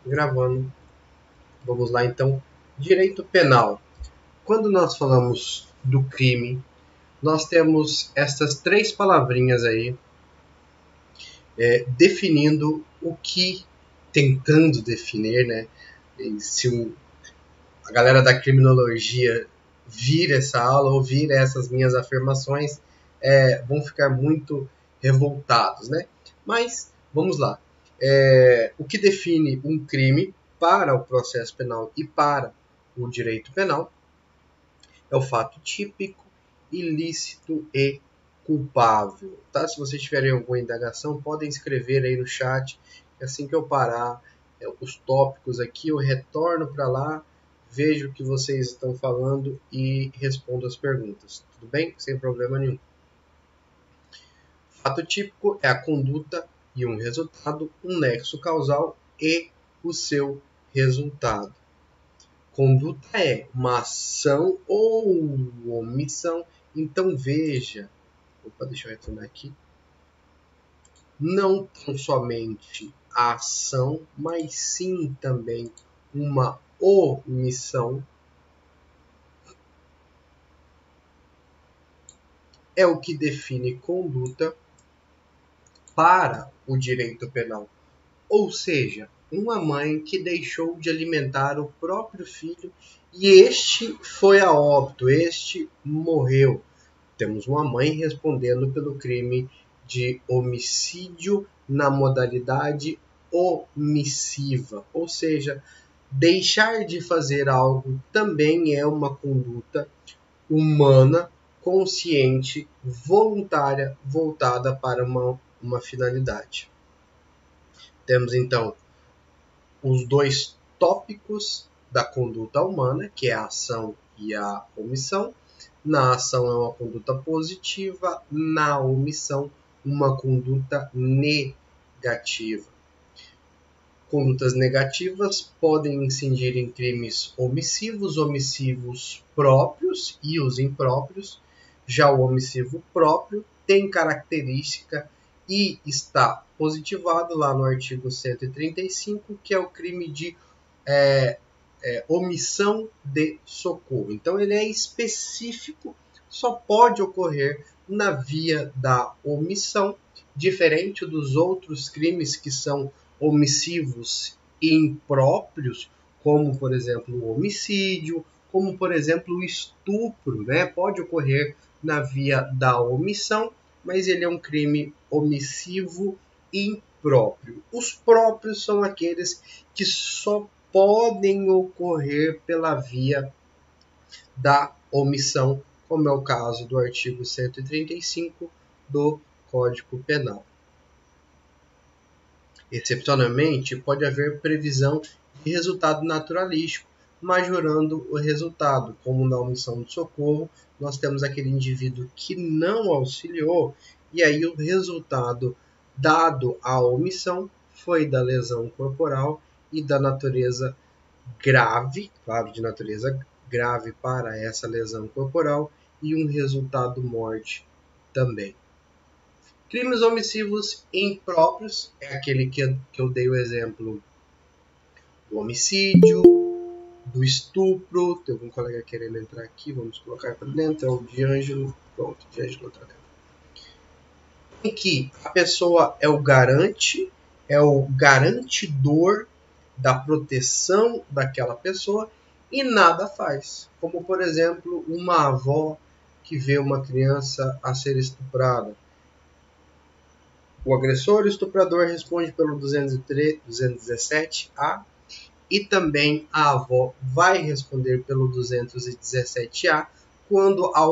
Gravando. Vamos lá então. Direito penal. Quando nós falamos do crime, nós temos essas três palavrinhas aí definindo o que, tentando definir, né? Se a galera da criminologia vir essa aula, ouvir essas minhas afirmações, vão ficar muito revoltados, né? Mas vamos lá. O que define um crime para o processo penal e para o direito penal é o fato típico, ilícito e culpável. Tá? Se vocês tiverem alguma indagação, podem escrever aí no chat. Assim que eu parar os tópicos aqui, eu retorno para lá, vejo o que vocês estão falando e respondo as perguntas. Tudo bem? Sem problema nenhum. Fato típico é a conduta e um resultado, um nexo causal e o seu resultado. Conduta é uma ação ou omissão. Então veja, deixa eu retornar aqui. Não tão somente a ação, mas sim também uma omissão. É o que define conduta para o direito penal. Ou seja, uma mãe que deixou de alimentar o próprio filho e este foi a óbito, este morreu. Temos uma mãe respondendo pelo crime de homicídio na modalidade omissiva, ou seja, deixar de fazer algo também é uma conduta humana, consciente, voluntária, voltada para uma finalidade. Temos então os dois tópicos da conduta humana, que é a ação e a omissão. Na ação é uma conduta positiva, na omissão uma conduta negativa. Condutas negativas podem incidir em crimes omissivos próprios e os impróprios. Já o omissivo próprio tem característica e está positivado lá no artigo 135, que é o crime de omissão de socorro. Então ele é específico, só pode ocorrer na via da omissão, diferente dos outros crimes que são omissivos e impróprios, como por exemplo o homicídio, como por exemplo o estupro, né? Pode ocorrer na via da omissão, mas ele é um crime omissivo e impróprio. Os próprios são aqueles que só podem ocorrer pela via da omissão, como é o caso do artigo 135 do Código Penal. Excepcionalmente, pode haver previsão de resultado naturalístico, majorando o resultado, como na omissão de socorro, nós temos aquele indivíduo que não auxiliou, e aí o resultado dado à omissão foi da lesão corporal e da natureza grave, claro, de natureza grave para essa lesão corporal, e um resultado morte também. Crimes omissivos impróprios é aquele que eu dei o exemplo do homicídio, do estupro. Tem algum colega querendo entrar aqui? Vamos colocar para dentro. É o D'Angelo. Pronto, D'Angelo está dentro. Em que a pessoa é o garante, é o garantidor da proteção daquela pessoa e nada faz. Como, por exemplo, uma avó que vê uma criança a ser estuprada. O agressor, o estuprador, responde pelo 217A e também a avó vai responder pelo 217A quando a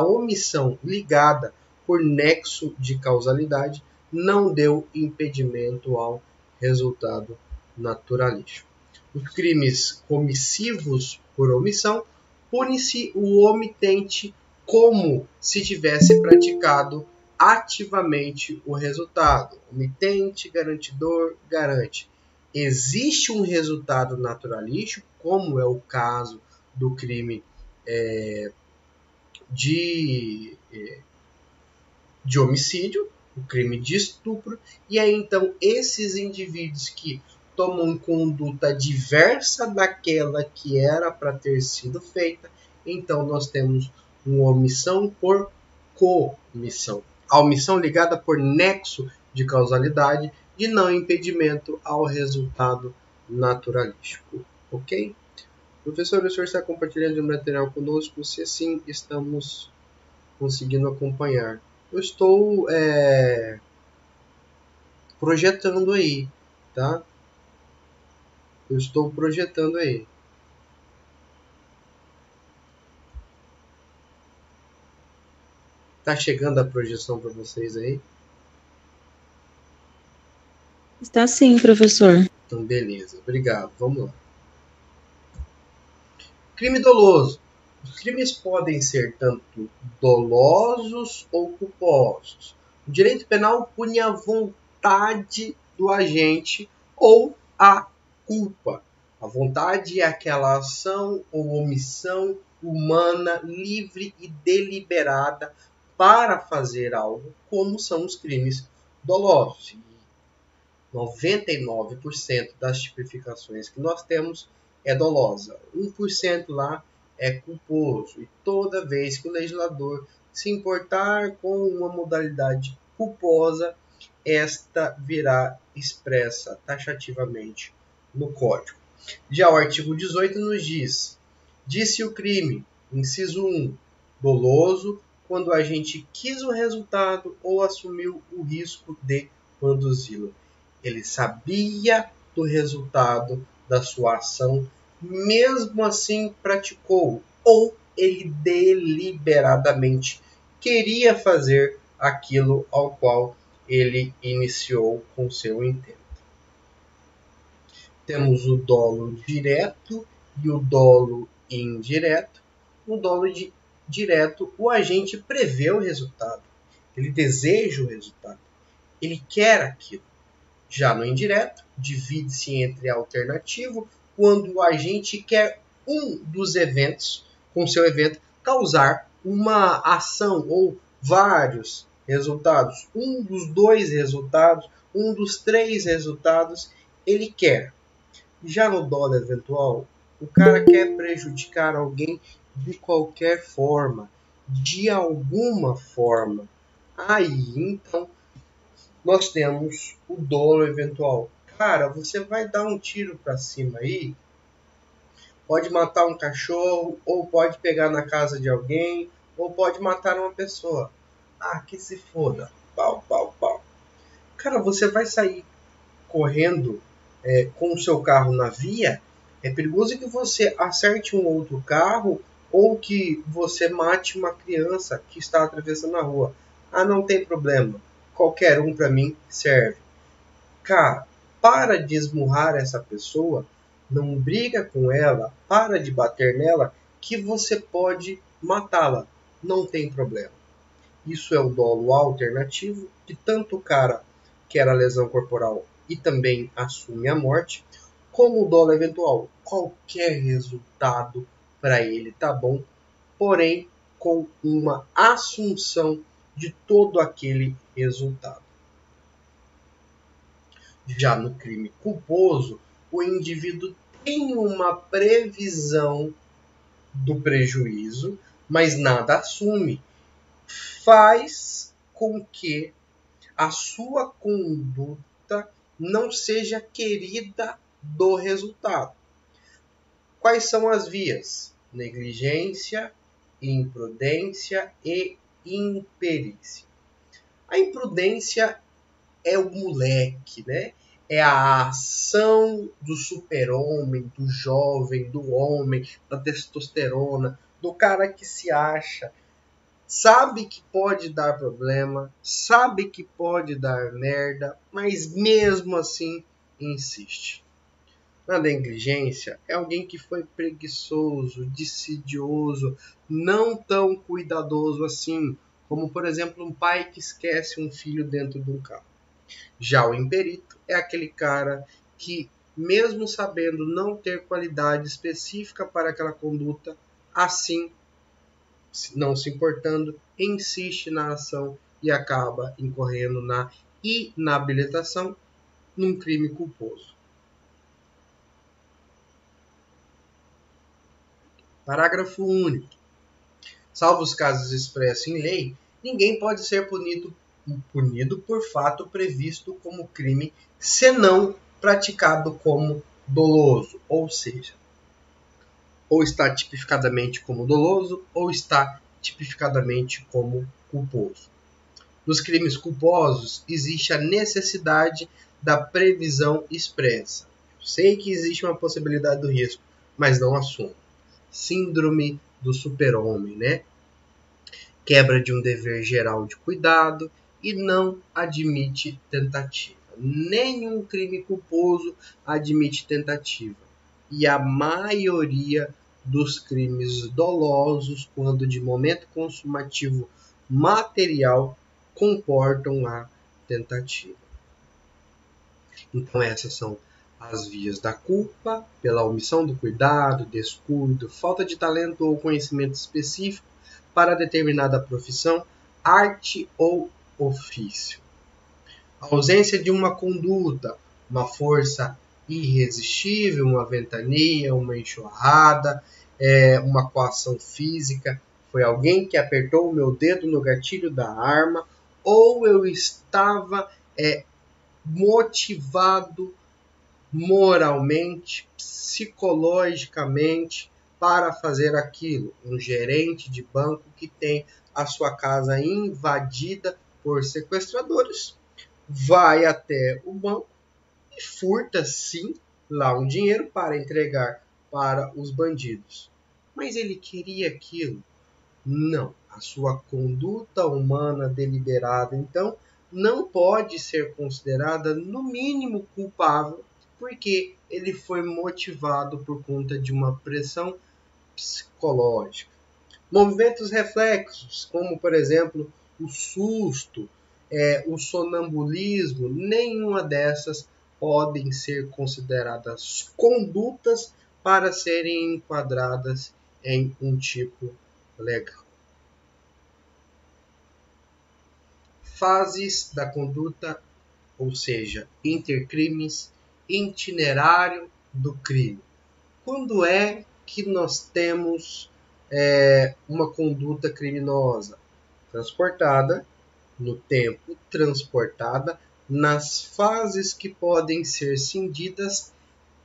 omissão ligada por nexo de causalidade não deu impedimento ao resultado naturalístico. Os crimes comissivos por omissão pune-se o omitente como se tivesse praticado ativamente o resultado. Omitente, garantidor, garante. Existe um resultado naturalístico, como é o caso do crime de homicídio, o crime de estupro, e aí então esses indivíduos que tomam conduta diversa daquela que era para ter sido feita, então nós temos uma omissão por comissão. A omissão ligada por nexo de causalidade de não impedimento ao resultado naturalístico. Ok? Professor, o senhor está compartilhando o material conosco? Se sim, estamos conseguindo acompanhar. Eu estou projetando aí, tá? Eu estou projetando aí. Tá chegando a projeção para vocês aí? Está sim, professor. Então, beleza. Obrigado. Vamos lá. Crime doloso. Os crimes podem ser tanto dolosos ou culposos. O direito penal pune a vontade do agente ou a culpa. A vontade é aquela ação ou omissão humana livre e deliberada para fazer algo, como são os crimes dolosos. 99% das tipificações que nós temos é dolosa. 1% lá é culposo. E toda vez que o legislador se importar com uma modalidade culposa, esta virá expressa taxativamente no Código. Já o artigo 18 nos diz: disse o crime, inciso 1, doloso, quando o agente quis o resultado ou assumiu o risco de produzi-lo. Ele sabia do resultado da sua ação, mesmo assim praticou, ou ele deliberadamente queria fazer aquilo ao qual ele iniciou com seu intento. Temos o dolo direto e o dolo indireto. No dolo direto, o agente prevê o resultado, ele deseja o resultado, ele quer aquilo. Já no indireto, divide-se entre alternativo, quando o agente quer um dos eventos, com seu evento, causar uma ação ou vários resultados. Um dos dois resultados, um dos três resultados, ele quer. Já no dolo eventual, o cara quer prejudicar alguém de qualquer forma, de alguma forma. Aí, então, nós temos o dolo eventual. Cara, você vai dar um tiro para cima aí, pode matar um cachorro, ou pode pegar na casa de alguém, ou pode matar uma pessoa. Ah, que se foda. Pau, pau, pau. Cara, você vai sair correndo com o seu carro na via, é perigoso que você acerte um outro carro ou que você mate uma criança que está atravessando a rua. Ah, não tem problema. Qualquer um para mim serve. Cara, para de esmurrar essa pessoa, não briga com ela, para de bater nela, que você pode matá-la. Não tem problema. Isso é o dolo alternativo, que tanto o cara quer a lesão corporal e também assume a morte, como o dolo eventual. Qualquer resultado para ele tá bom, porém com uma assunção de todo aquele resultado. Já no crime culposo, o indivíduo tem uma previsão do prejuízo, mas nada assume. Faz com que a sua conduta não seja querida do resultado. Quais são as vias? Negligência, imprudência e imperícia. A imprudência é o moleque, né? É a ação do super-homem, do jovem, do homem, da testosterona, do cara que se acha, sabe que pode dar problema, sabe que pode dar merda, mas mesmo assim insiste. Na negligência, é alguém que foi preguiçoso, dissidioso, não tão cuidadoso assim, como por exemplo um pai que esquece um filho dentro de um carro. Já o imperito é aquele cara que, mesmo sabendo não ter qualidade específica para aquela conduta, assim, não se importando, insiste na ação e acaba incorrendo na inabilitação num crime culposo. Parágrafo único. Salvo os casos expressos em lei, ninguém pode ser punido por fato previsto como crime, senão praticado como doloso, ou seja, ou está tipificadamente como doloso, ou está tipificadamente como culposo. Nos crimes culposos, existe a necessidade da previsão expressa. Eu sei que existe uma possibilidade do risco, mas não assumo. Síndrome do super-homem, né? Quebra de um dever geral de cuidado e não admite tentativa. Nenhum crime culposo admite tentativa. E a maioria dos crimes dolosos, quando de momento consumativo material, comportam a tentativa. Então essas são as vias da culpa, pela omissão do cuidado, descuido, falta de talento ou conhecimento específico para determinada profissão, arte ou ofício. A ausência de uma conduta, uma força irresistível, uma ventania, uma enxurrada, uma coação física, foi alguém que apertou o meu dedo no gatilho da arma, ou eu estava motivado moralmente, psicologicamente para fazer aquilo. Um gerente de banco que tem a sua casa invadida por sequestradores vai até o banco e furta sim lá um dinheiro para entregar para os bandidos. Mas ele queria aquilo? Não. A sua conduta humana deliberada, então, não pode ser considerada no mínimo culpável, porque ele foi motivado por conta de uma pressão psicológica. Movimentos reflexos, como por exemplo o susto, o sonambulismo, nenhuma dessas podem ser consideradas condutas para serem enquadradas em um tipo legal. Fases da conduta, ou seja, intercrimes, itinerário do crime. Quando é que nós temos uma conduta criminosa? Transportada no tempo, transportada nas fases que podem ser cindidas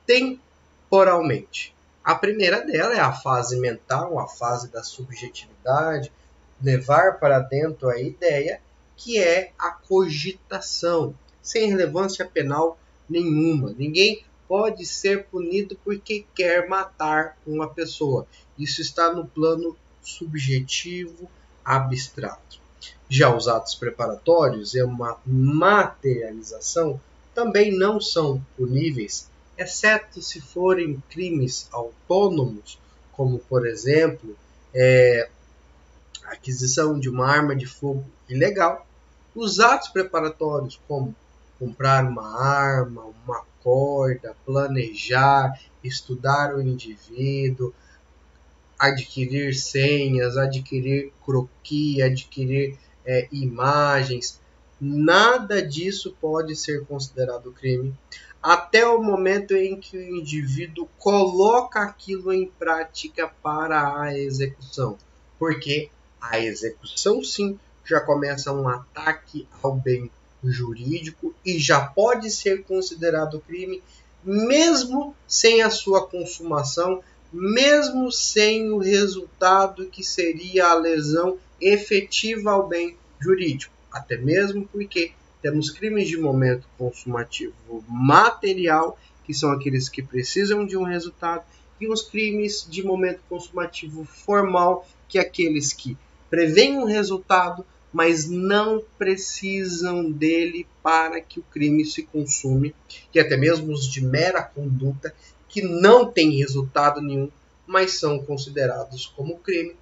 temporalmente. A primeira dela é a fase mental, a fase da subjetividade, levar para dentro a ideia, que é a cogitação, sem relevância penal nenhuma. Ninguém pode ser punido porque quer matar uma pessoa. Isso está no plano subjetivo, abstrato. Já os atos preparatórios é uma materialização, também não são puníveis, exceto se forem crimes autônomos, como por exemplo, a aquisição de uma arma de fogo ilegal. Os atos preparatórios, como comprar uma arma, uma corda, planejar, estudar o indivíduo, adquirir senhas, adquirir croquis, adquirir imagens, nada disso pode ser considerado crime até o momento em que o indivíduo coloca aquilo em prática para a execução, porque a execução sim já começa um ataque ao bem jurídico e já pode ser considerado crime mesmo sem a sua consumação, mesmo sem o resultado que seria a lesão efetiva ao bem jurídico, até mesmo porque temos crimes de momento consumativo material, que são aqueles que precisam de um resultado, e os crimes de momento consumativo formal, que é aqueles que prevêem um resultado, mas não precisam dele para que o crime se consume, e até mesmo os de mera conduta, que não têm resultado nenhum, mas são considerados como crime,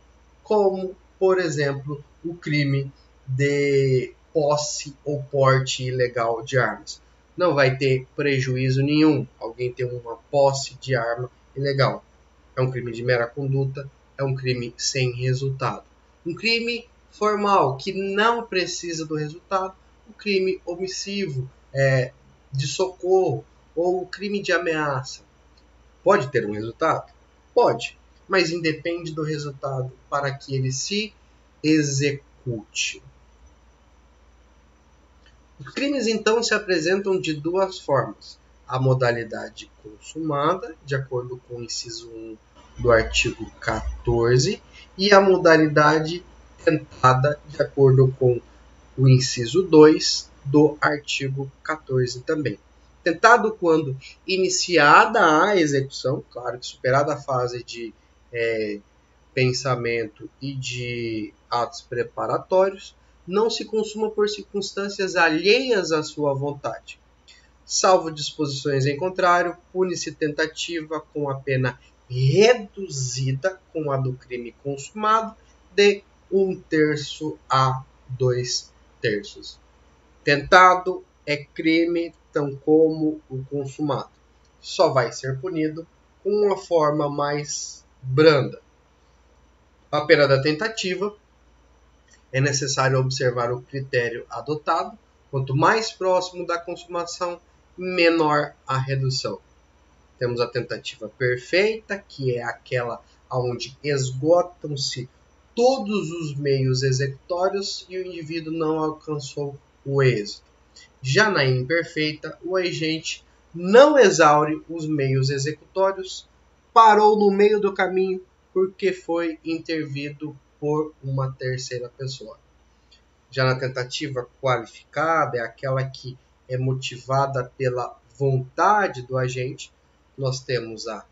como, por exemplo, o crime de posse ou porte ilegal de armas. Não vai ter prejuízo nenhum alguém ter uma posse de arma ilegal. É um crime de mera conduta, é um crime sem resultado. Um crime formal que não precisa do resultado, o crime omissivo, de socorro ou o crime de ameaça. Pode ter um resultado? Pode, mas independe do resultado para que ele se execute. Os crimes, então, se apresentam de duas formas. A modalidade consumada, de acordo com o inciso 1 do artigo 14, e a modalidade tentada, de acordo com o inciso 2 do artigo 14 também. Tentado quando iniciada a execução, claro que superada a fase de pensamento e de atos preparatórios, não se consuma por circunstâncias alheias à sua vontade. Salvo disposições em contrário, pune-se tentativa com a pena reduzida com a do crime consumado de 1/3 a 2/3. Tentado é crime tão como o consumado. Só vai ser punido com uma forma mais branda. A pena da tentativa é necessário observar o critério adotado. Quanto mais próximo da consumação, menor a redução. Temos a tentativa perfeita, que é aquela onde esgotam-se todos os meios executórios e o indivíduo não alcançou o êxito. Já na imperfeita, o agente não exaure os meios executórios, parou no meio do caminho porque foi intervido por uma terceira pessoa. Já na tentativa qualificada, é aquela que é motivada pela vontade do agente, nós temos a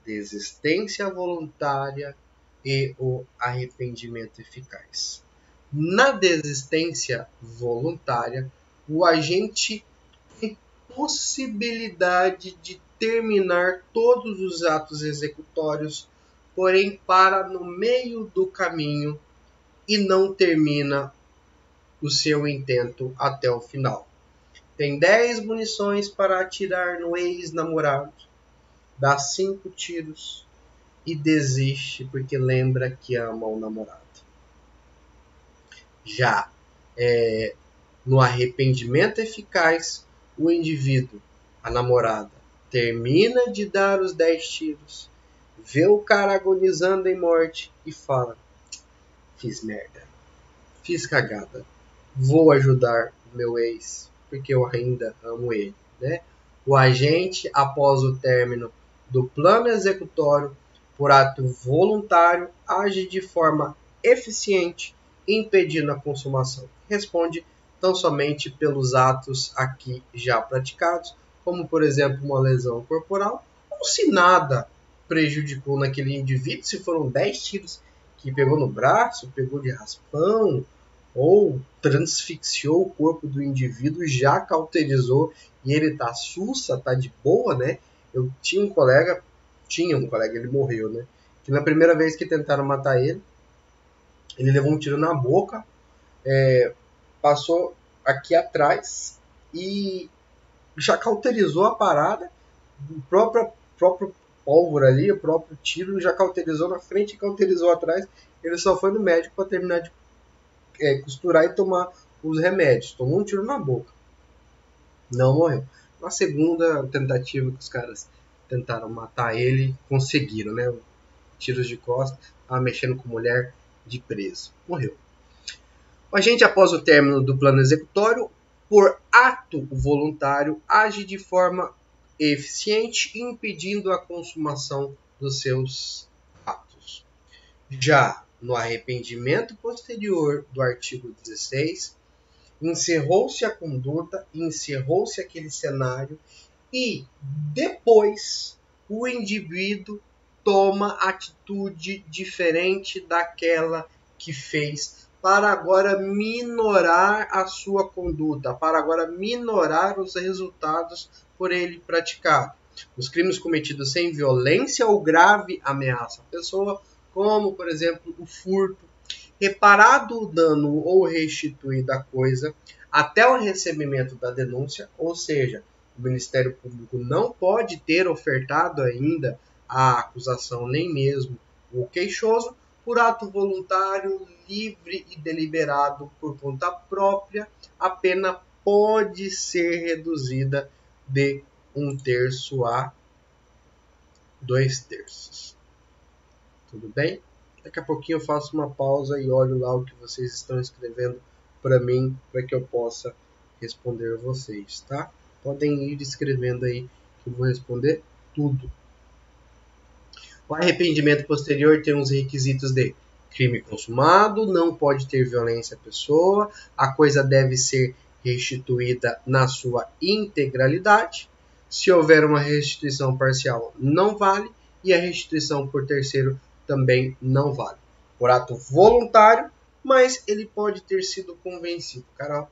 desistência voluntária e o arrependimento eficaz. Na desistência voluntária, o agente tem possibilidade de terminar todos os atos executórios, porém para no meio do caminho e não termina o seu intento até o final. Tem 10 munições para atirar no ex-namorado, dá 5 tiros e desiste porque lembra que ama o namorado. Já no arrependimento eficaz, o indivíduo, a namorada, termina de dar os 10 tiros, vê o cara agonizando em morte e fala: fiz merda, fiz cagada, vou ajudar o meu ex porque eu ainda amo ele, né? O agente, após o término do plano executório, por ato voluntário, age de forma eficiente, impedindo a consumação. Responde tão somente pelos atos aqui já praticados, como, por exemplo, uma lesão corporal, ou se nada prejudicou naquele indivíduo, se foram 10 tiros que pegou no braço, pegou de raspão, ou transfixiou o corpo do indivíduo, já cauterizou e ele tá sussa, tá de boa, né? Eu tinha um colega, ele morreu, né? Que na primeira vez que tentaram matar ele, ele levou um tiro na boca, passou aqui atrás e já cauterizou a parada, o próprio pólvora ali, o próprio tiro já cauterizou na frente e cauterizou atrás. Ele só foi no médico para terminar de costurar e tomar os remédios. Tomou um tiro na boca. Não morreu. Na segunda tentativa que os caras tentaram matar ele, conseguiram, né? Tiros de costa, estava mexendo com mulher de preso. Morreu. O agente, após o término do plano executório, por ato voluntário, age de forma eficiente, impedindo a consumação dos seus atos. Já no arrependimento posterior do artigo 16, encerrou-se a conduta, encerrou-se aquele cenário e depois o indivíduo toma atitude diferente daquela que fez para agora minorar a sua conduta, para agora minorar os resultados por ele praticado. Os crimes cometidos sem violência ou grave ameaça à pessoa, como, por exemplo, o furto, reparado o dano ou restituída a coisa até o recebimento da denúncia, ou seja, o Ministério Público não pode ter ofertado ainda a acusação nem mesmo o queixoso, por ato voluntário, livre e deliberado por conta própria, a pena pode ser reduzida de 1/3 a 2/3. Tudo bem? Daqui a pouquinho eu faço uma pausa e olho lá o que vocês estão escrevendo para mim, para que eu possa responder vocês, tá? Podem ir escrevendo aí que eu vou responder tudo. O arrependimento posterior tem os requisitos de crime consumado, não pode ter violência à pessoa, a coisa deve ser restituída na sua integralidade. Se houver uma restituição parcial, não vale, e a restituição por terceiro também não vale. Por ato voluntário, mas ele pode ter sido convencido. O cara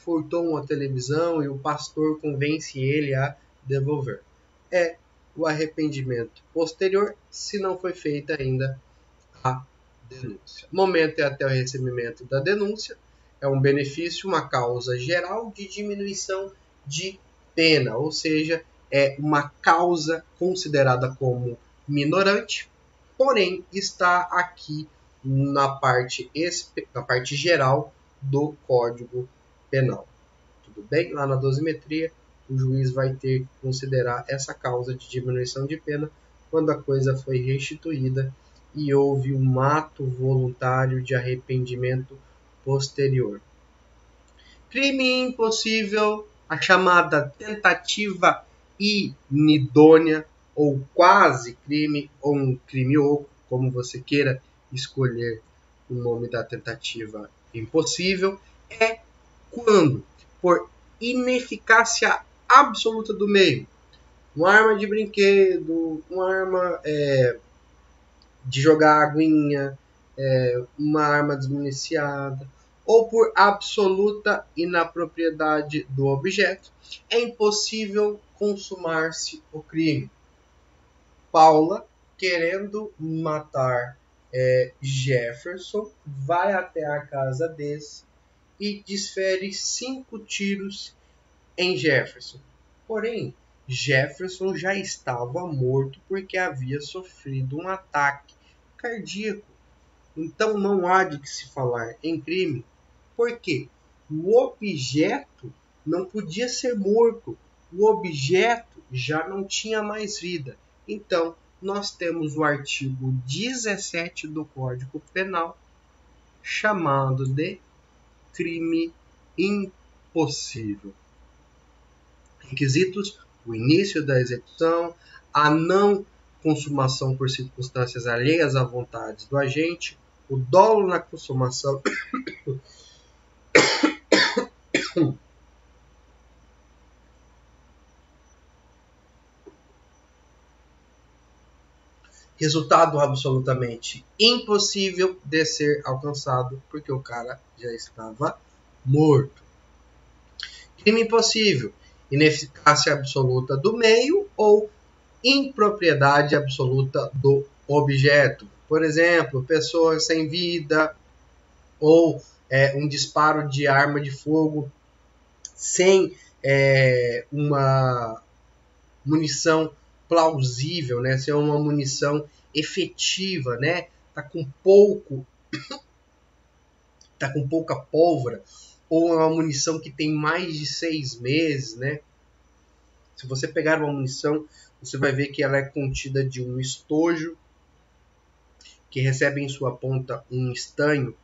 furtou uma televisão e o pastor convence ele a devolver. É o arrependimento posterior, se não foi feita ainda a denúncia. O momento é até o recebimento da denúncia, é um benefício, uma causa geral de diminuição de pena, ou seja, é uma causa considerada como minorante, porém está aqui na parte geral do Código Penal. Tudo bem? Lá na dosimetria, o juiz vai ter que considerar essa causa de diminuição de pena quando a coisa foi restituída e houve um ato voluntário de arrependimento posterior. Crime impossível, a chamada tentativa inidônea ou quase crime ou um crime oco, como você queira escolher o nome da tentativa impossível, é quando, por ineficácia absoluta do meio, uma arma de brinquedo, uma arma de jogar aguinha, uma arma desmuniciada, ou por absoluta inapropriedade do objeto, é impossível consumar-se o crime. Paula, querendo matar Jefferson, vai até a casa desse e desfere 5 tiros em Jefferson. Porém, Jefferson já estava morto porque havia sofrido um ataque cardíaco. Então não há de que se falar em crime, porque o objeto não podia ser morto, o objeto já não tinha mais vida. Então, nós temos o artigo 17 do Código Penal, chamado de crime impossível. Requisitos: o início da execução, a não consumação por circunstâncias alheias à vontade do agente, o dolo na consumação, resultado absolutamente impossível de ser alcançado porque o cara já estava morto. Crime impossível, ineficácia absoluta do meio ou impropriedade absoluta do objeto. Por exemplo, pessoa sem vida ou um disparo de arma de fogo sem uma munição plausível, né? Sem uma munição efetiva, né? Tá com pouca pólvora, ou uma munição que tem mais de 6 meses, né? Se você pegar uma munição, você vai ver que ela é contida de um estojo que recebe em sua ponta um estanho,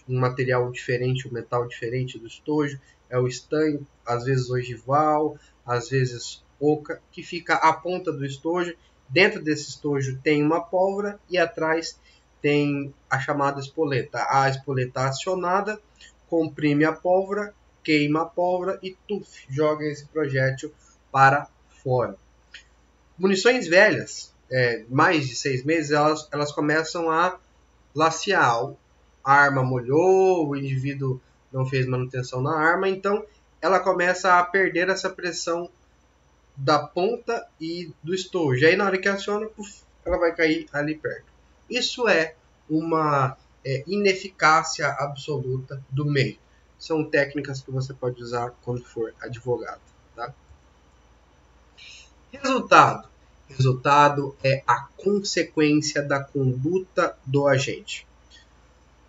um material diferente, um metal diferente do estojo. É o estanho, às vezes ogival, às vezes oca, que fica à ponta do estojo. Dentro desse estojo tem uma pólvora e atrás tem a chamada espoleta. A espoleta acionada comprime a pólvora, queima a pólvora e joga esse projétil para fora. Munições velhas, mais de 6 meses, elas começam a lacear. A arma molhou, o indivíduo não fez manutenção na arma, então ela começa a perder essa pressão da ponta e do estojo. E aí na hora que aciona, ela vai cair ali perto. Isso é uma ineficácia absoluta do meio. São técnicas que você pode usar quando for advogado. Tá? Resultado é a consequência da conduta do agente.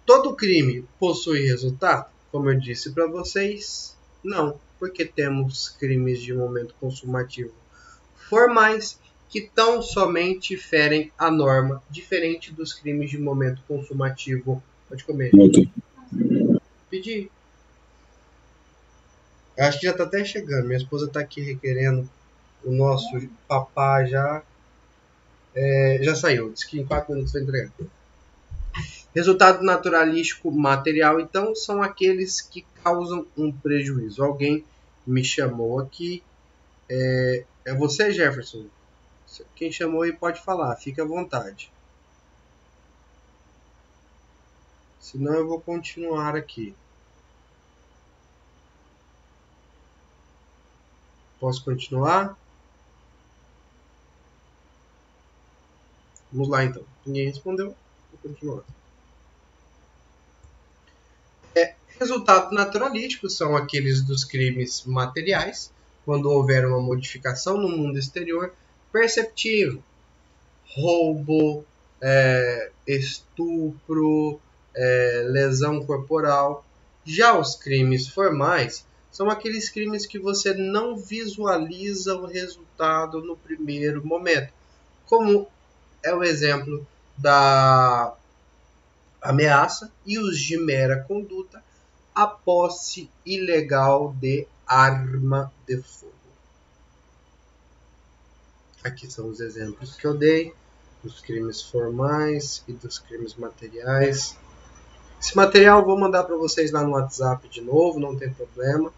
Todo crime possui resultado? Como eu disse para vocês, não, porque temos crimes de momento consumativo formais que tão somente ferem a norma, diferente dos crimes de momento consumativo. Pode comer. Pedir. Acho que já está até chegando. Minha esposa está aqui requerendo o nosso papá já. Já saiu. Diz que em 4 minutos vai entregar. Resultado naturalístico material, então, são aqueles que causam um prejuízo. Alguém me chamou aqui. É você, Jefferson? Quem chamou aí pode falar. Fique à vontade. Senão eu vou continuar aqui. Posso continuar? Vamos lá então. Ninguém respondeu. Vou continuar. Resultados naturalísticos são aqueles dos crimes materiais, quando houver uma modificação no mundo exterior perceptível. Roubo, estupro, lesão corporal. Já os crimes formais são aqueles crimes que você não visualiza o resultado no primeiro momento, como é o exemplo da ameaça e os de mera conduta, a posse ilegal de arma de fogo. Aqui são os exemplos que eu dei dos crimes formais e dos crimes materiais. Esse material eu vou mandar para vocês lá no WhatsApp de novo, não tem problema,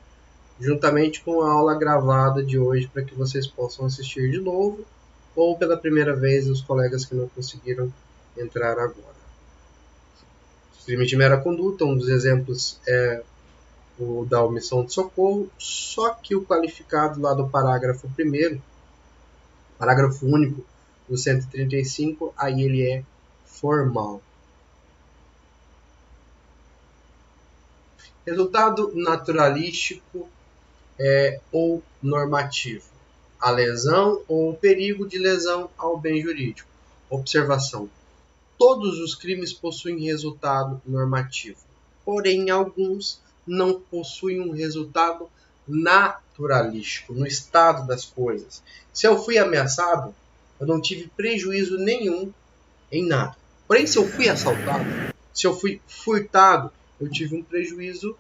juntamente com a aula gravada de hoje, para que vocês possam assistir de novo, ou pela primeira vez os colegas que não conseguiram entrar agora. Os crimes de mera conduta, um dos exemplos é o da omissão de socorro, só que o qualificado lá do parágrafo 1º, parágrafo único do 135, aí ele é formal. Resultado naturalístico ou normativo. A lesão ou o perigo de lesão ao bem jurídico. Observação. Todos os crimes possuem resultado normativo, porém alguns não possuem um resultado naturalístico, no estado das coisas. Se eu fui ameaçado, eu não tive prejuízo nenhum em nada. Porém, se eu fui assaltado, se eu fui furtado, eu tive um prejuízo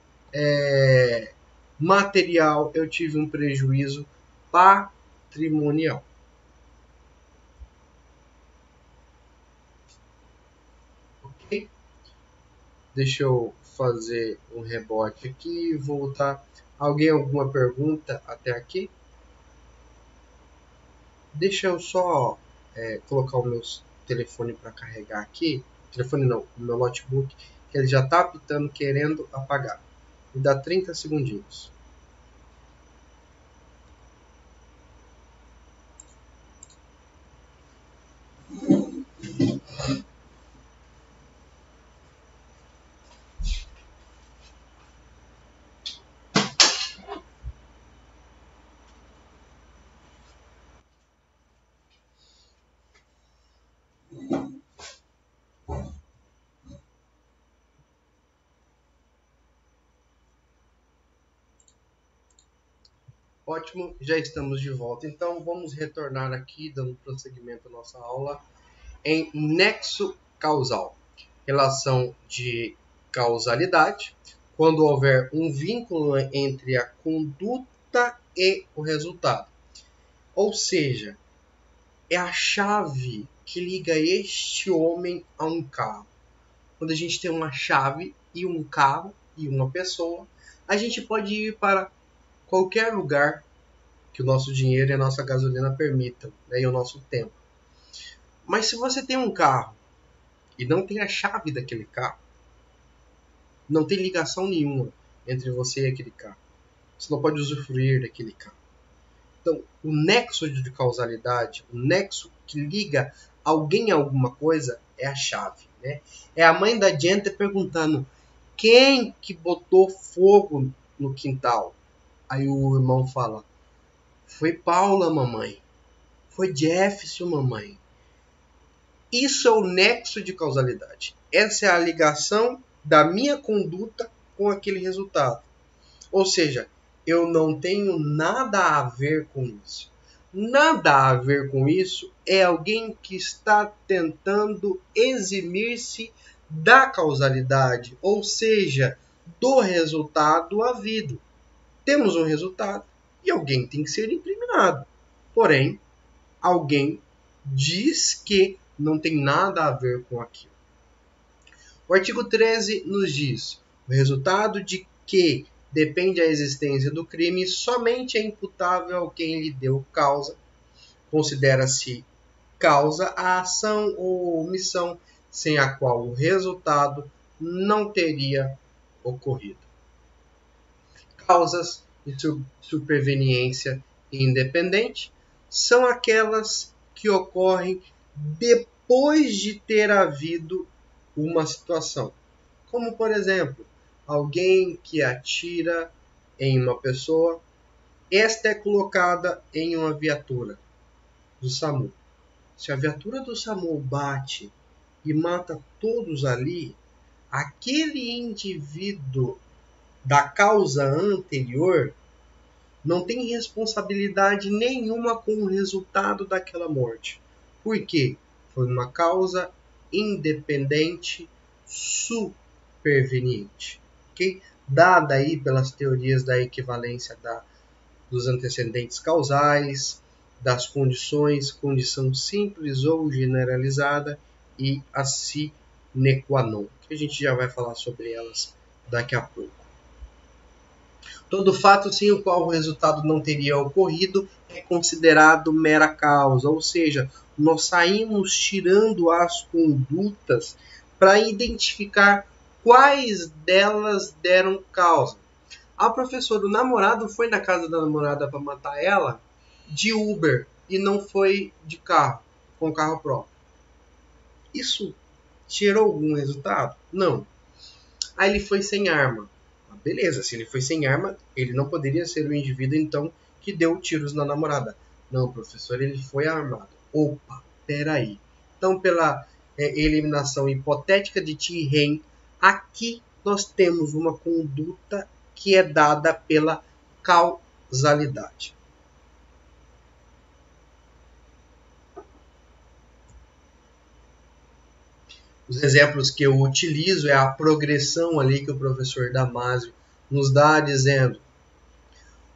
material, eu tive um prejuízo patrimonial. Ok? Deixa eu fazer um rebote aqui e voltar. Alguém alguma pergunta até aqui? Deixa eu só colocar o meu telefone para carregar aqui. Telefone não, o meu notebook, que ele já está apitando querendo apagar. Me dá 30 segundinhos. Ótimo, já estamos de volta. Então vamos retornar aqui, dando prosseguimento à nossa aula, em nexo causal. Relação de causalidade, quando houver um vínculo entre a conduta e o resultado. Ou seja, é a chave que liga este homem a um carro. Quando a gente tem uma chave e um carro e uma pessoa, a gente pode ir para qualquer lugar que o nosso dinheiro e a nossa gasolina permitam, né, e o nosso tempo. Mas se você tem um carro e não tem a chave daquele carro, não tem ligação nenhuma entre você e aquele carro. Você não pode usufruir daquele carro. Então, o nexo de causalidade, o nexo que liga alguém a alguma coisa é a chave, né? É a mãe da gente perguntando: quem que botou fogo no quintal? Aí o irmão fala: foi Paula, mamãe. Foi Jefferson, mamãe. Isso é o nexo de causalidade. Essa é a ligação da minha conduta com aquele resultado. Ou seja, eu não tenho nada a ver com isso. nada a ver com isso é alguém que está tentando eximir-se da causalidade, ou seja, do resultado havido. Temos um resultado e alguém tem que ser incriminado. Porém, alguém diz que não tem nada a ver com aquilo. O artigo 13 nos diz: o resultado de que depende a existência do crime somente é imputável ao quem lhe deu causa. Considera-se causa a ação ou omissão sem a qual o resultado não teria ocorrido. Causas de superveniência independente são aquelas que ocorrem depois de ter havido uma situação. Como, por exemplo, alguém que atira em uma pessoa, esta é colocada em uma viatura do SAMU. Se a viatura do SAMU bate e mata todos ali, aquele indivíduo da causa anterior não tem responsabilidade nenhuma com o resultado daquela morte. Por quê? Foi uma causa independente superveniente. Okay? Dada aí pelas teorias da equivalência dos antecedentes causais, das condições, condição simples ou generalizada, e a sine qua non, que a gente já vai falar sobre elas daqui a pouco. Todo fato sem o qual o resultado não teria ocorrido é considerado mera causa, ou seja, nós saímos tirando as condutas para identificar quais delas deram causa. A professora, o namorado foi na casa da namorada para matar ela de Uber e não foi de carro, com carro próprio. Isso gerou algum resultado? Não. Aí ele foi sem arma. Beleza, se ele foi sem arma, ele não poderia ser o indivíduo, então, que deu tiros na namorada. Não, professor, ele foi armado. Opa, peraí. Então, pela eliminação hipotética de Tirren, aqui nós temos uma conduta que é dada pela causalidade. Os exemplos que eu utilizo é a progressão ali que o professor Damasio nos dá, dizendo: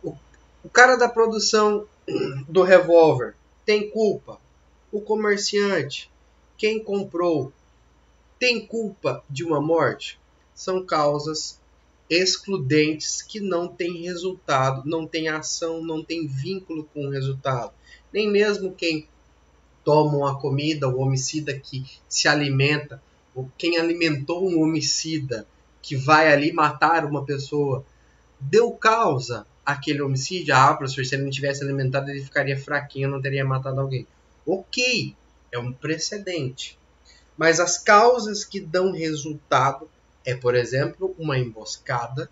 o cara da produção do revólver tem culpa? O comerciante, quem comprou, tem culpa de uma morte? São causas excludentes que não têm resultado, não tem ação, não tem vínculo com o resultado. Nem mesmo quem toma uma comida, o homicida que se alimenta, ou quem alimentou um homicida que vai ali matar uma pessoa, deu causa àquele homicídio? Ah, professor, se ele não tivesse alimentado, ele ficaria fraquinho, não teria matado alguém. Ok, é um precedente. Mas as causas que dão resultado é, por exemplo, uma emboscada,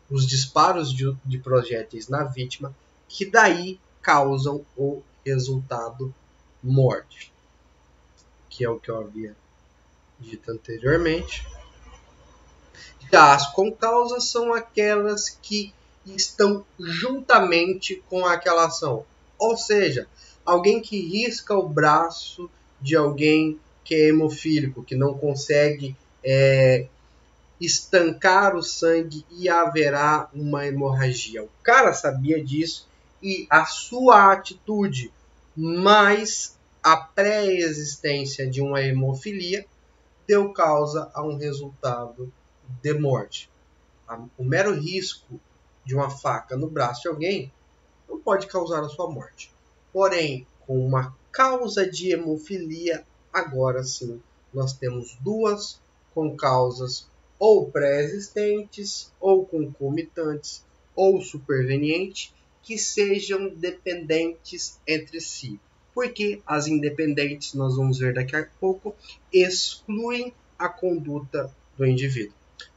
os disparos de projéteis na vítima, que daí causam o resultado morte, que é o que eu havia dito anteriormente. Já as concausas são aquelas que estão juntamente com aquela ação. Ou seja, alguém que risca o braço de alguém que é hemofílico, que não consegue estancar o sangue e haverá uma hemorragia. O cara sabia disso e a sua atitude, mais a pré-existência de uma hemofilia, deu causa a um resultado de morte. O mero risco de uma faca no braço de alguém não pode causar a sua morte. Porém, com uma causa de hemofilia, agora sim, nós temos duas concausas ou pré-existentes, ou concomitantes, ou supervenientes, que sejam dependentes entre si. Porque as independentes, nós vamos ver daqui a pouco, excluem a conduta do indivíduo.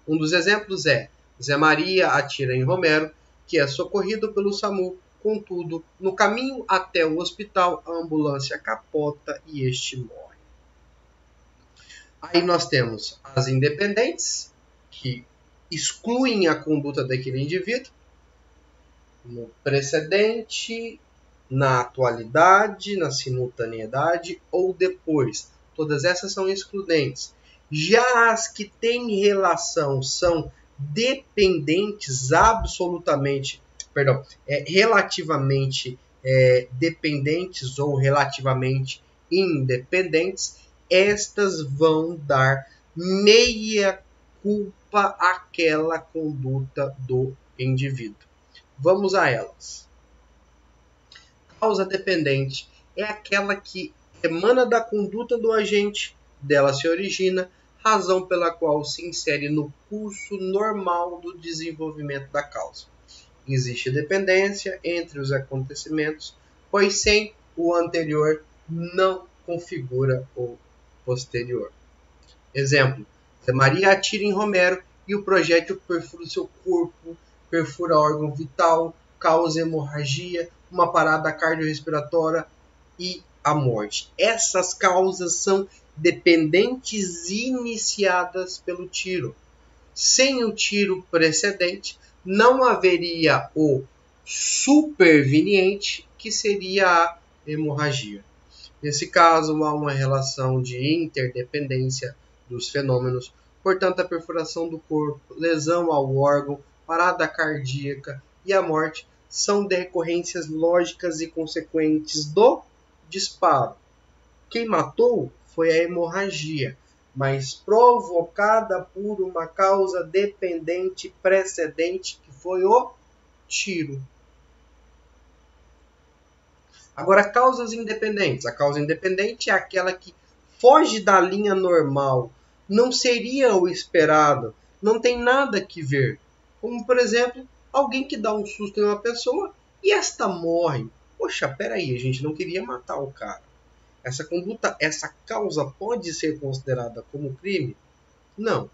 Um dos exemplos é: Zé Maria atira em Romero, que é socorrido pelo SAMU. Contudo, no caminho até o hospital, a ambulância capota e este morre. Aí nós temos as independentes, que excluem a conduta daquele indivíduo. No precedente, na atualidade, na simultaneidade ou depois. Todas essas são excludentes. Já as que têm relação são dependentes absolutamente, relativamente dependentes ou relativamente independentes, estas vão dar meia culpa àquela conduta do indivíduo. Vamos a elas. Causa dependente é aquela que emana da conduta do agente, dela se origina, razão pela qual se insere no curso normal do desenvolvimento da causa. Existe dependência entre os acontecimentos, pois sem o anterior não configura o posterior. Exemplo: se Maria atira em Romero e o projétil perfura seu corpo, perfura órgão vital, causa hemorragia, uma parada cardiorrespiratória e a morte. Essas causas são dependentes iniciadas pelo tiro. Sem o tiro precedente, não haveria o superveniente, que seria a hemorragia. Nesse caso, há uma relação de interdependência dos fenômenos, portanto, a perfuração do corpo, lesão ao órgão, parada cardíaca e a morte são decorrências lógicas e consequentes do disparo. Quem matou foi a hemorragia, mas provocada por uma causa dependente precedente, que foi o tiro. Agora, causas independentes. A causa independente é aquela que foge da linha normal, não seria o esperado, não tem nada que ver. Como, por exemplo, alguém que dá um susto em uma pessoa e esta morre. Poxa, peraí, a gente não queria matar o cara. Essa conduta, essa causa pode ser considerada como crime? Não.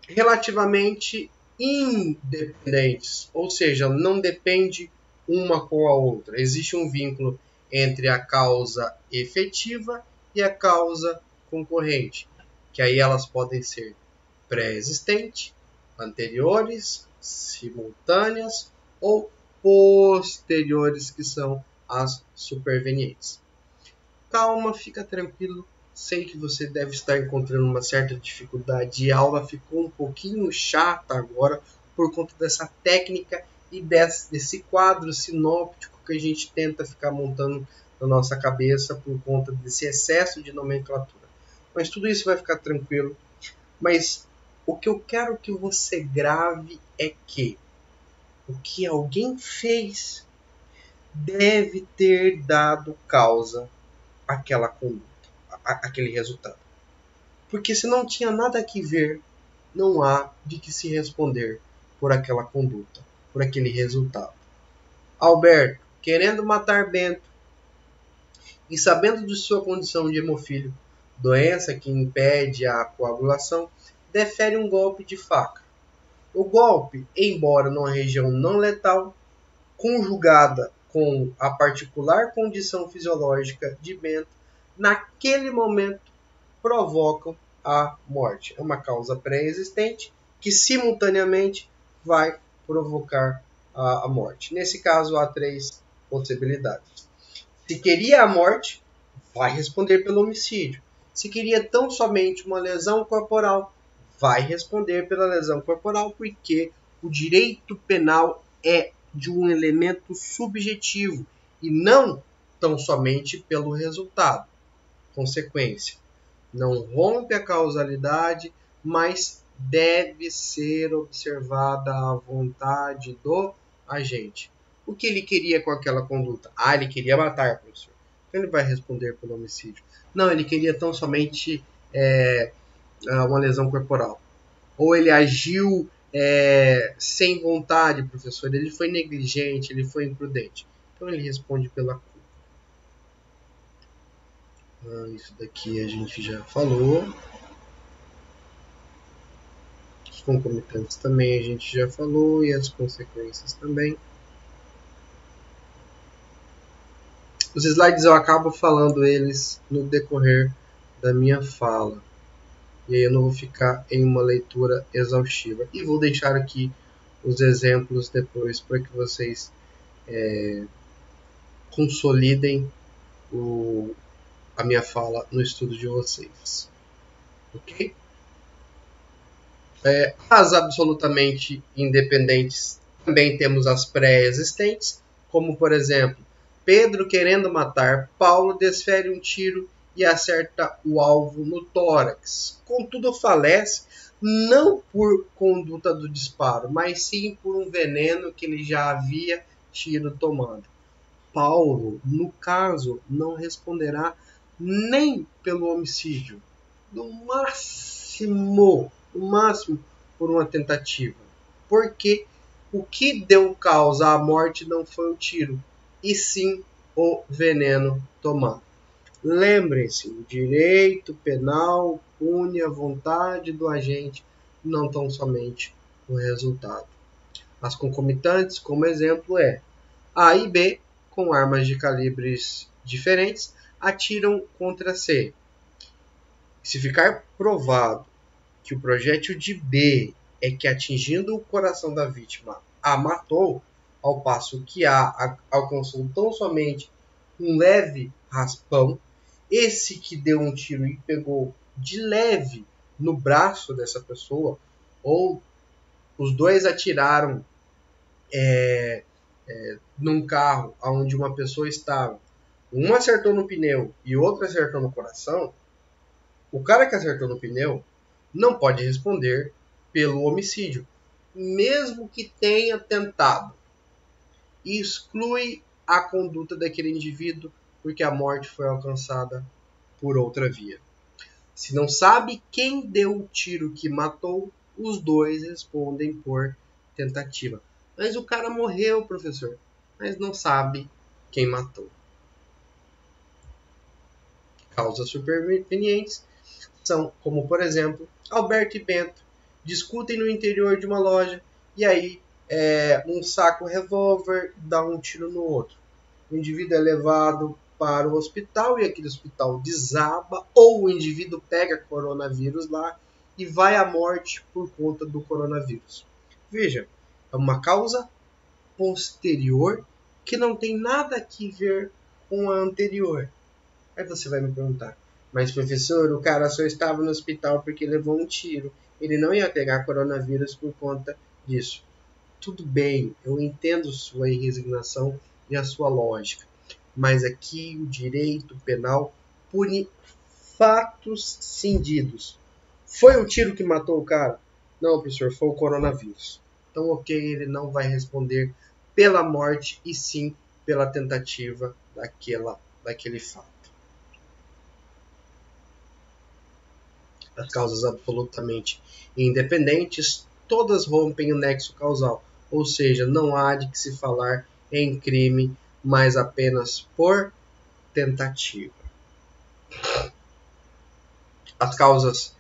Relativamente independentes, ou seja, não depende uma com a outra. Existe um vínculo entre a causa efetiva e a causa concorrente, que aí elas podem ser pré-existente, anteriores, simultâneas ou posteriores, que são as supervenientes. Calma, fica tranquilo. Sei que você deve estar encontrando uma certa dificuldade. A aula ficou um pouquinho chata agora por conta dessa técnica e desse quadro sinóptico que a gente tenta ficar montando na nossa cabeça por conta desse excesso de nomenclatura. Mas tudo isso vai ficar tranquilo. Mas o que eu quero que você grave é que o que alguém fez deve ter dado causa àquela conduta, àquele resultado. Porque se não tinha nada que ver, não há de que se responder por aquela conduta, por aquele resultado. Alberto, querendo matar Bento e sabendo de sua condição de hemofílico, doença que impede a coagulação, defere um golpe de faca. O golpe, embora numa região não letal, conjugada com a particular condição fisiológica de Bento, naquele momento provocam a morte. É uma causa pré-existente que simultaneamente vai provocar a morte. Nesse caso, há três possibilidades. Se queria a morte, vai responder pelo homicídio. Se queria tão somente uma lesão corporal, vai responder pela lesão corporal, porque o direito penal é de um elemento subjetivo e não tão somente pelo resultado. Consequência: não rompe a causalidade, mas deve ser observada a vontade do agente. O que ele queria com aquela conduta? Ele queria matar, professor. Então ele vai responder pelo homicídio. Não, ele queria tão somente uma lesão corporal. Ou ele agiu sem vontade, professor. Ele foi negligente, ele foi imprudente. Então ele responde pela culpa. Isso daqui a gente já falou. Os concomitantes também a gente já falou. E as consequências também. Os slides eu acabo falando eles no decorrer da minha fala. E aí eu não vou ficar em uma leitura exaustiva. E vou deixar aqui os exemplos depois para que vocês consolidem a minha fala no estudo de vocês. Ok? As absolutamente independentes também temos as pré-existentes, como por exemplo, Pedro querendo matar Paulo desfere um tiro e acerta o alvo no tórax. Contudo, falece não por conduta do disparo, mas sim por um veneno que ele já havia tido tomado. Paulo, no caso, não responderá nem pelo homicídio, no máximo por uma tentativa. Porque o que deu causa à morte não foi o tiro, e sim o veneno tomado. Lembrem-se, o direito penal pune a vontade do agente, não tão somente o resultado. As concomitantes, como exemplo, é A e B, com armas de calibres diferentes, atiram contra C. Se ficar provado que o projétil de B é que, atingindo o coração da vítima, a matou, ao passo que A alcançou tão somente um leve raspão, esse que deu um tiro e pegou de leve no braço dessa pessoa, ou os dois atiraram num carro onde uma pessoa estava, um acertou no pneu e outro acertou no coração, o cara que acertou no pneu não pode responder pelo homicídio, mesmo que tenha tentado. Exclui a conduta daquele indivíduo porque a morte foi alcançada por outra via. Se não sabe quem deu o tiro que matou, os dois respondem por tentativa. Mas o cara morreu, professor, mas não sabe quem matou. Causas supervenientes são, como por exemplo, Alberto e Bento discutem no interior de uma loja e aí um saco revólver dá um tiro no outro. O indivíduo é levado para o hospital e aquele hospital desaba, ou o indivíduo pega coronavírus lá e vai à morte por conta do coronavírus. Veja, é uma causa posterior que não tem nada a ver com a anterior. Aí você vai me perguntar, mas professor, o cara só estava no hospital porque levou um tiro. Ele não ia pegar coronavírus por conta disso. Tudo bem, eu entendo sua resignação e a sua lógica. Mas aqui o direito penal pune fatos cindidos. Foi o tiro que matou o cara? Não, professor, foi o coronavírus. Então, ok, ele não vai responder pela morte e sim pela tentativa daquele fato. As causas absolutamente independentes, todas rompem o nexo causal, ou seja, não há de que se falar em crime, mas apenas por tentativa. As causas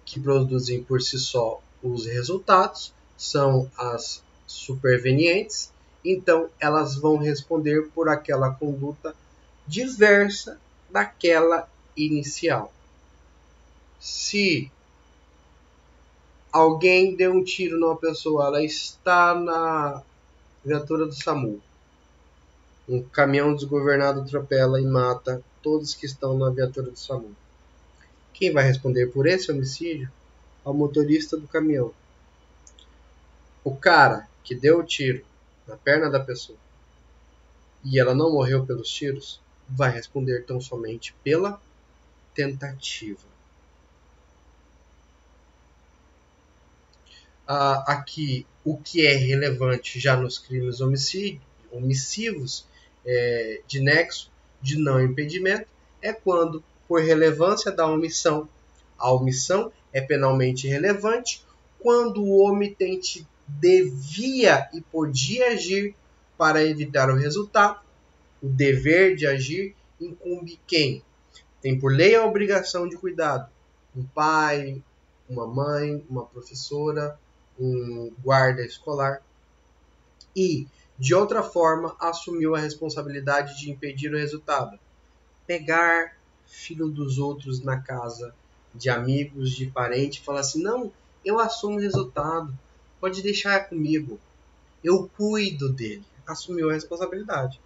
que produzem por si só os resultados são as supervenientes, então elas vão responder por aquela conduta diversa daquela inicial. Se alguém deu um tiro numa pessoa, ela está na viatura do SAMU, um caminhão desgovernado atropela e mata todos que estão na viatura do SAMU. Quem vai responder por esse homicídio? Ao motorista do caminhão. O cara que deu o tiro na perna da pessoa e ela não morreu pelos tiros, vai responder tão somente pela tentativa. Aqui, o que é relevante já nos crimes omissivos de nexo de não impedimento é quando, por relevância da omissão, a omissão é penalmente relevante quando o omitente devia e podia agir para evitar o resultado. O dever de agir incumbe quem? Tem por lei a obrigação de cuidado. Um pai, uma mãe, uma professora, um guarda escolar. E, de outra forma, assumiu a responsabilidade de impedir o resultado. Pegar filho dos outros na casa de amigos, de parente, e falar assim, não, eu assumo o resultado, pode deixar comigo, eu cuido dele. assumiu a responsabilidade.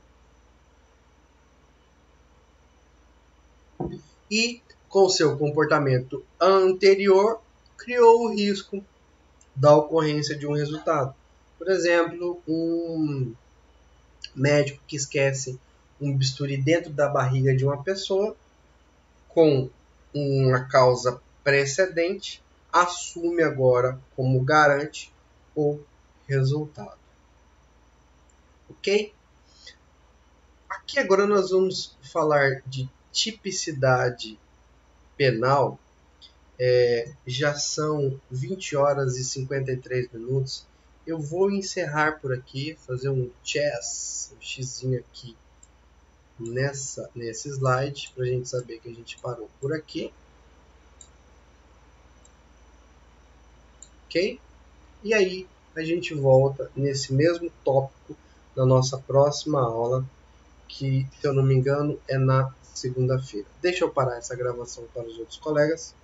E, com seu comportamento anterior, criou o risco da ocorrência de um resultado. Por exemplo, um médico que esquece um bisturi dentro da barriga de uma pessoa com uma causa precedente, assume agora como garante o resultado. Ok? Aqui agora nós vamos falar de tipicidade penal. Já são 20 horas e 53 minutos. Eu vou encerrar por aqui, fazer um xizinho aqui nesse slide, para a gente saber que a gente parou por aqui. Ok? E aí a gente volta nesse mesmo tópico na nossa próxima aula, que, se eu não me engano, é na segunda-feira. Deixa eu parar essa gravação para os outros colegas.